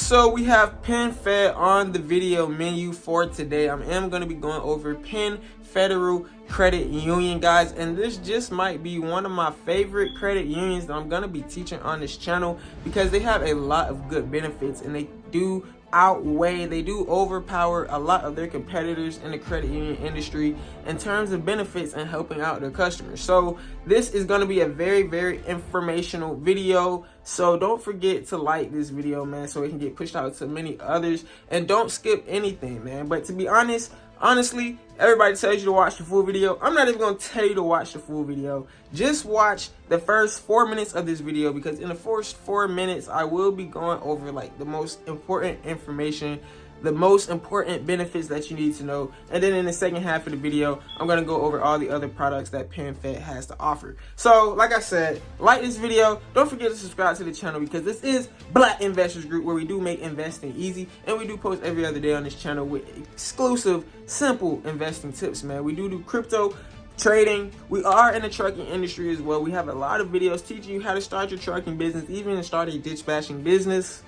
So we have Penfed on the video menu for today. I am going to be going over Penn Federal Credit Union, guys, and this just might be one of my favorite credit unions that I'm going to be teaching on this channel because they have a lot of good benefits and they do overpower a lot of their competitors in the credit union industry in terms of benefits and helping out their customers. So this is going to be a very informational video, so don't forget to like this video, man, so it can get pushed out to many others, and don't skip anything, man. But to be honestly, everybody tells you to watch the full video. I'm not even going to tell you to watch the full video. Just watch the first 4 minutes of this video, because in the first 4 minutes I will be going over like the most important information, the most important benefits that you need to know, and then in the second half of the video I'm going to go over all the other products that Penfed has to offer. So like I said, like this video, don't forget to subscribe to the channel, because this is Black Investors Group, where we do make investing easy, and we do post every other day on this channel with exclusive simple investing tips, man. We do crypto trading. We are in the trucking industry as well. We have a lot of videos teaching you how to start your trucking business, even start a dispatching business.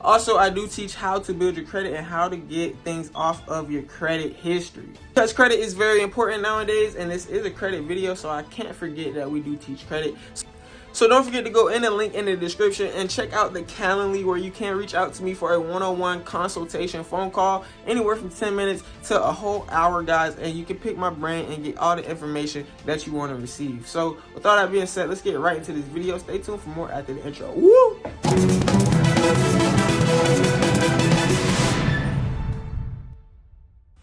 Also, I do teach how to build your credit and how to get things off of your credit history, because credit is very important nowadays, and this is a credit video, so I can't forget that we do teach credit. So don't forget to go in the link in the description and check out the Calendly, where you can reach out to me for a one-on-one consultation phone call, anywhere from 10 minutes to a whole hour, guys, and you can pick my brain and get all the information that you want to receive. So with all that being said, let's get right into this video. Stay tuned for more after the intro. Woo!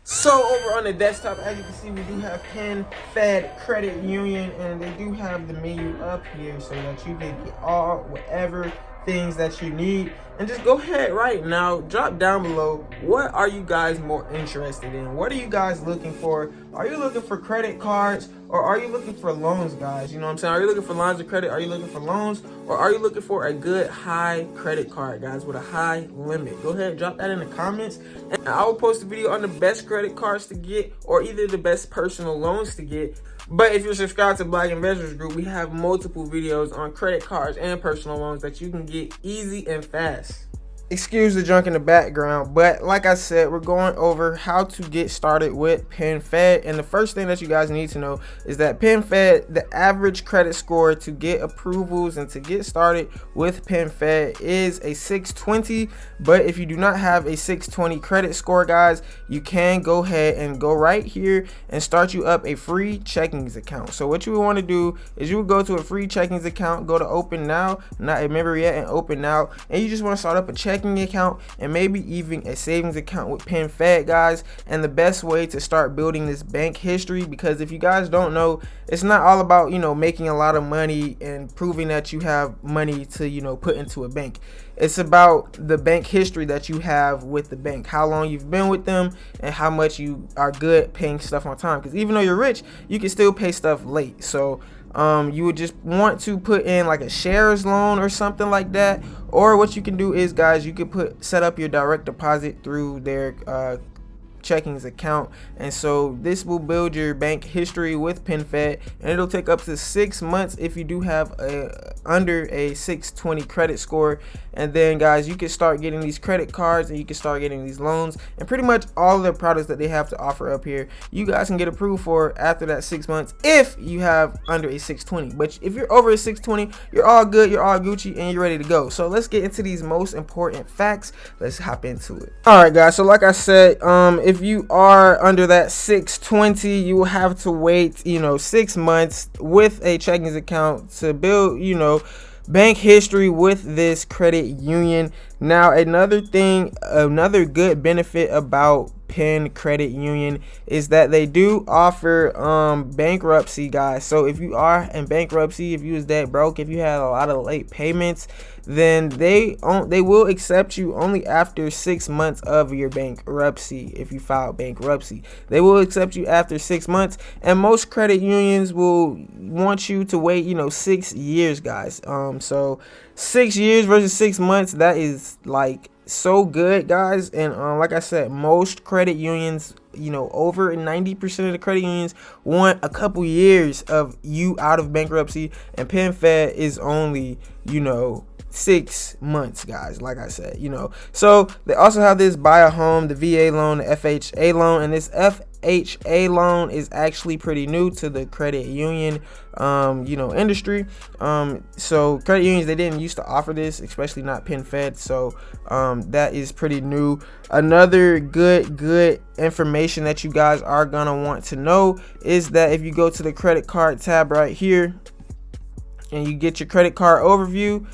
So over on the desktop, as you can see, we do have Penfed Credit Union, and they do have the menu up here so that you can get all whatever things that you need. And just go ahead right now, drop down below, what are you guys more interested in? What are you guys looking for? Are you looking for credit cards, or are you looking for loans, guys? You know what I'm saying? Are you looking for lines of credit? Are you looking for loans? Or are you looking for a good high credit card, guys, with a high limit? Go ahead, drop that in the comments, and I will post a video on the best credit cards to get, or either the best personal loans to get. But if you're subscribed to Black Investors Group, we have multiple videos on credit cards and personal loans that you can get easy and fast. Excuse the junk in the background, but like I said, we're going over how to get started with Penfed. And the first thing that you guys need to know is that Penfed, the average credit score to get approvals and to get started with Penfed is a 620. But if you do not have a 620 credit score, guys, you can go ahead and go right here and start you up a free checkings account. So what you would want to do is you would go to a free checkings account, go to open now, not a member yet, and open now, and you just want to start up a checking account and maybe even a savings account with Penfed, guys. And the best way to start building this bank history, because if you guys don't know, it's not all about, you know, making a lot of money and proving that you have money to, you know, put into a bank. It's about the bank history that you have with the bank, how long you've been with them, and how much you are good paying stuff on time, because even though you're rich, you can still pay stuff late. So you would just want to put in like a shares loan or something like that, or what you can do is, guys, you could set up your direct deposit through their checkings account, and so this will build your bank history with Penfed, and it'll take up to 6 months if you do have under a 620 credit score. And then, guys, you can start getting these credit cards and you can start getting these loans, and pretty much all of the products that they have to offer up here you guys can get approved for after that 6 months if you have under a 620. But if you're over a 620, you're all good, you're all Gucci, and you're ready to go. So let's get into these most important facts. Let's hop into it. All right, guys, so like I said, if you are under that 620, you will have to wait, you know, 6 months with a checkings account to build, you know, bank history with this credit union. Now, another good benefit about Penn Credit Union is that they do offer bankruptcy, guys. So if you are in bankruptcy, if you was that broke, if you had a lot of late payments, then they will accept you only after 6 months of your bankruptcy. If you file bankruptcy, they will accept you after 6 months, and most credit unions will want you to wait, you know, 6 years, guys. So 6 years versus 6 months, that is like so good, guys. And like I said, most credit unions, you know, over 90% of the credit unions want a couple years of you out of bankruptcy, and Penfed is only you know, 6 months, guys, like I said, you know. So they also have this buy a home, the VA loan, the FHA loan, and this FHA loan is actually pretty new to the credit union you know, industry. So credit unions, they didn't used to offer this, especially not Penfed. So that is pretty new. Another good information that you guys are gonna want to know is that if you go to the credit card tab right here and you get your credit card overview,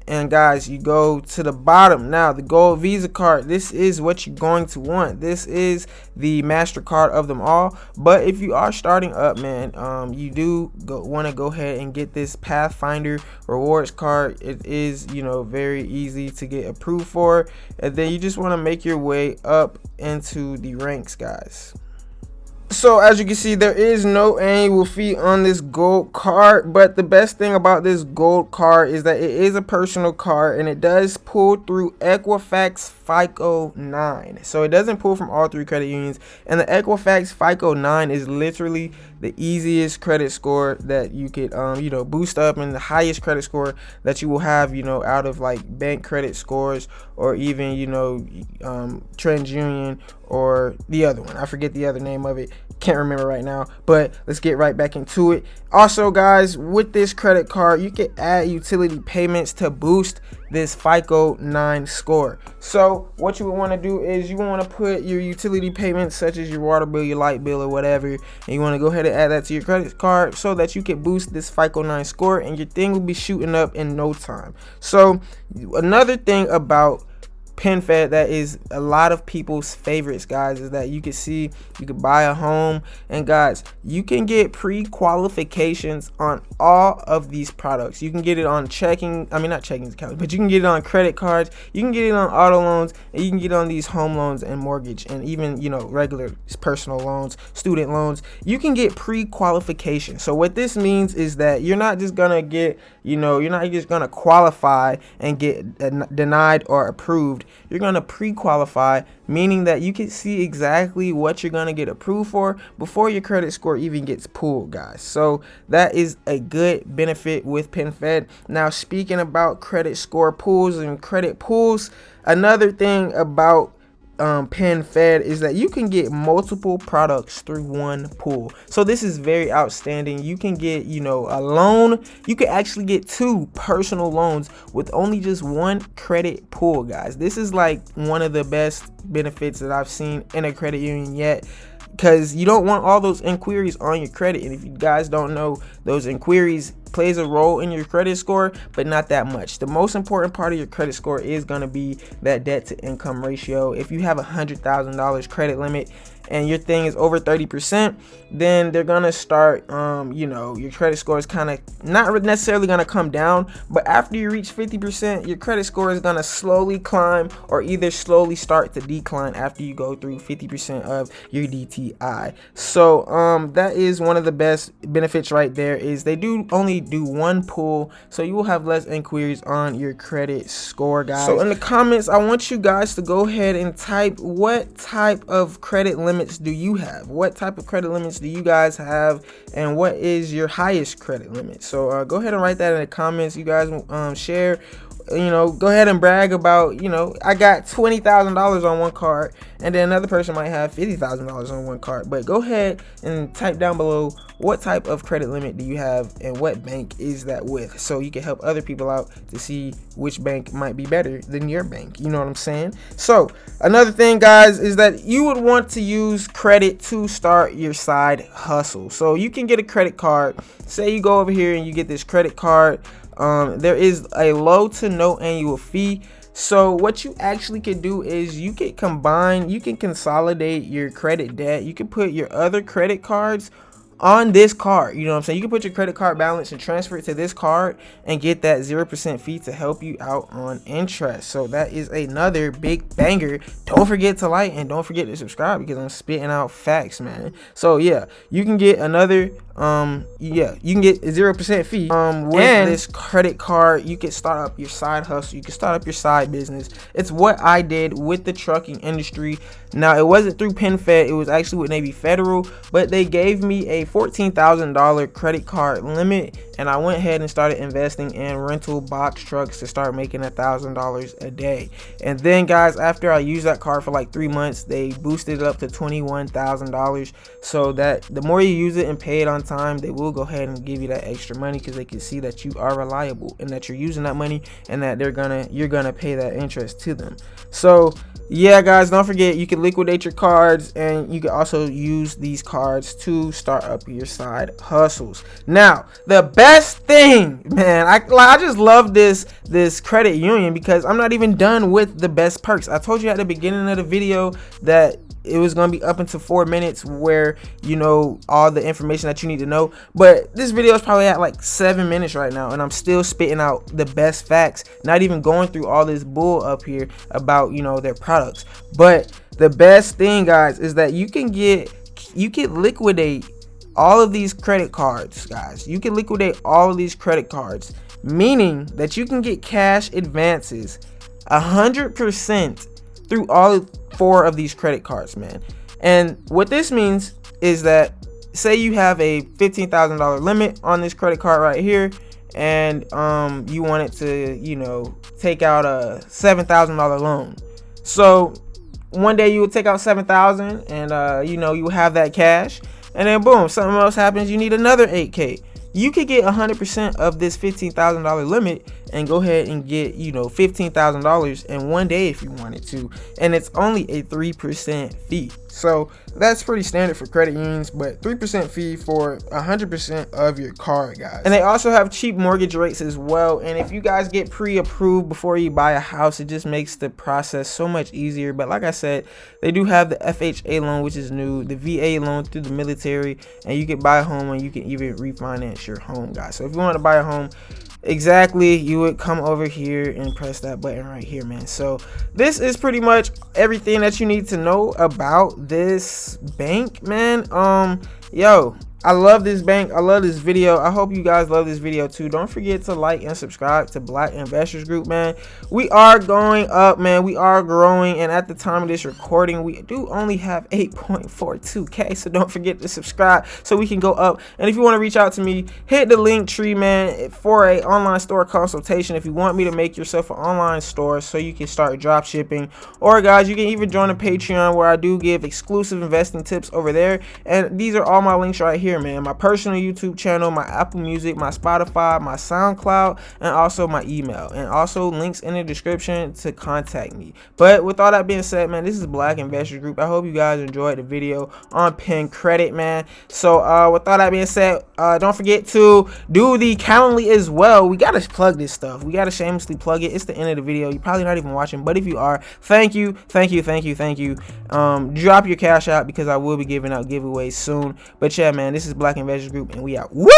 and guys, you go to the bottom now, the gold Visa card, this is what you're going to want. This is the MasterCard of them all. But if you are starting up, man, you do want to go ahead and get this Pathfinder rewards card. It is, you know, very easy to get approved for, and then you just want to make your way up into the ranks, guys. So as you can see, there is no annual fee on this gold card, but the best thing about this gold card is that it is a personal card and it does pull through Equifax FICO 9. So it doesn't pull from all 3 credit unions, and the Equifax FICO 9 is literally the easiest credit score that you could you know, boost up, and the highest credit score that you will have, you know, out of like bank credit scores, or even, you know, TransUnion, or the other one, I forget the other name of it, can't remember right now. But let's get right back into it. Also, guys, with this credit card, you can add utility payments to boost this FICO 9 score. So what you would want to do is you want to put your utility payments, such as your water bill, your light bill, or whatever, and you want to go ahead and add that to your credit card so that you can boost this FICO 9 score, and your thing will be shooting up in no time. So another thing about Penfed that is a lot of people's favorites, guys, is that you can see you can buy a home, and guys, you can get pre-qualifications on all of these products. You can get it on not checking accounts, but you can get it on credit cards, you can get it on auto loans, and you can get it on these home loans and mortgage, and even, you know, regular personal loans, student loans. You can get pre-qualification. So what this means is that you're not just gonna get, you know, you're not just gonna qualify and get denied or approved. You're going to pre-qualify, meaning that you can see exactly what you're going to get approved for before your credit score even gets pulled, guys. So that is a good benefit with Penfed. Now, speaking about credit score pulls and credit pulls, another thing about Penfed is that you can get multiple products through one pool. So this is very outstanding. You can get, you know, a loan. You can actually get 2 personal loans with only just 1 credit pool, guys. This is like one of the best benefits that I've seen in a credit union yet, because you don't want all those inquiries on your credit. And if you guys don't know, those inquiries plays a role in your credit score, but not that much. The most important part of your credit score is going to be that debt to income ratio. If you have $100,000 credit limit and your thing is over 30%, then they're gonna start you know, your credit score is kind of not necessarily gonna come down, but after you reach 50%, your credit score is gonna slowly climb, or either slowly start to decline after you go through 50% of your DTI. So that is one of the best benefits right there, is they do only do 1 pull, so you will have less inquiries on your credit score, guys. So in the comments, I want you guys to go ahead and type, what type of credit limits do you have? What type of credit limits do you guys have, and what is your highest credit limit? So go ahead and write that in the comments. You guys share, you know, go ahead and brag about, you know, I got $20,000 on one card, and then another person might have $50,000 on one card. But go ahead and type down below, what type of credit limit do you have, and what bank is that with, so you can help other people out to see which bank might be better than your bank. You know what I'm saying? So another thing, guys, is that you would want to use credit to start your side hustle. So you can get a credit card. Say you go over here and you get this credit card. There is a low to no annual fee. So what you actually can do is you can consolidate your credit debt. You can put your other credit cards on this card. You know what I'm saying? You can put your credit card balance and transfer it to this card and get that 0% fee to help you out on interest. So that is another big banger. Don't forget to like and don't forget to subscribe, because I'm spitting out facts, man. So yeah, you can get another you can get a 0% fee with this credit card. You can start up your side hustle, you can start up your side business. It's what I did with the trucking industry. Now, it wasn't through Penfed, it was actually with Navy Federal, but they gave me a $14,000 credit card limit, and I went ahead and started investing in rental box trucks to start making $1,000 a day. And then guys, after I used that card for like 3 months, they boosted it up to $21,000. So that the more you use it and pay it on time, they will go ahead and give you that extra money, because they can see that you are reliable and that you're using that money, and that you're gonna pay that interest to them. So yeah guys, don't forget, you can liquidate your cards, and you can also use these cards to start up your side hustles. Now the best thing, man, I just love this credit union, because I'm not even done with the best perks. I told you at the beginning of the video that it was going to be up into 4 minutes, where you know all the information that you need to know, but this video is probably at like 7 minutes right now, and I'm still spitting out the best facts, not even going through all this bull up here about, you know, their products. But the best thing guys is that you can liquidate all of these credit cards, guys. You can liquidate all of these credit cards, meaning that you can get cash advances 100% through all 4 of these credit cards, man. And what this means is that, say you have a $15,000 limit on this credit card right here, and you wanted to, you know, take out a $7,000 loan. So one day you would take out $7,000, and you know, you have that cash, and then boom, something else happens, you need another $8K. You could get 100% of this $15,000 limit and go ahead and get, you know, $15,000 in one day if you wanted to, and it's only a 3% fee. So that's pretty standard for credit unions, but 3% fee for 100% of your card, guys. And they also have cheap mortgage rates as well, and if you guys get pre-approved before you buy a house, it just makes the process so much easier. But like I said, they do have the FHA loan, which is new, the VA loan through the military, and you can buy a home, and you can even refinance your home, guys. So if you want to buy a home, exactly, you would come over here and press that button right here, man. So this is pretty much everything that you need to know about this bank, man. Yo, I love this bank. I love this video. I hope you guys love this video too. Don't forget to like and subscribe to Black Investors Group, man. We are going up, man. We are growing, and at the time of this recording, we do only have 8.42K. So don't forget to subscribe so we can go up. And if you want to reach out to me, hit the link tree, man, for a online store consultation. If you want me to make yourself an online store so you can start drop shipping, or guys, you can even join a Patreon where I do give exclusive investing tips over there. And these are all my links right here, man. My personal YouTube channel, my Apple Music, my Spotify, my SoundCloud, and also my email, and also links in the description to contact me. But with all that being said, man, this is Black Investors Group. I hope you guys enjoyed the video on pen credit, man. So with all that being said, don't forget to do the Calendly as well. We gotta plug this stuff. We gotta shamelessly plug it. It's the end of the video. You're probably not even watching, but if you are, thank you. Drop your cash out, because I will be giving out giveaways soon. But yeah, man, this is Black Investors Group, and we out. Woo!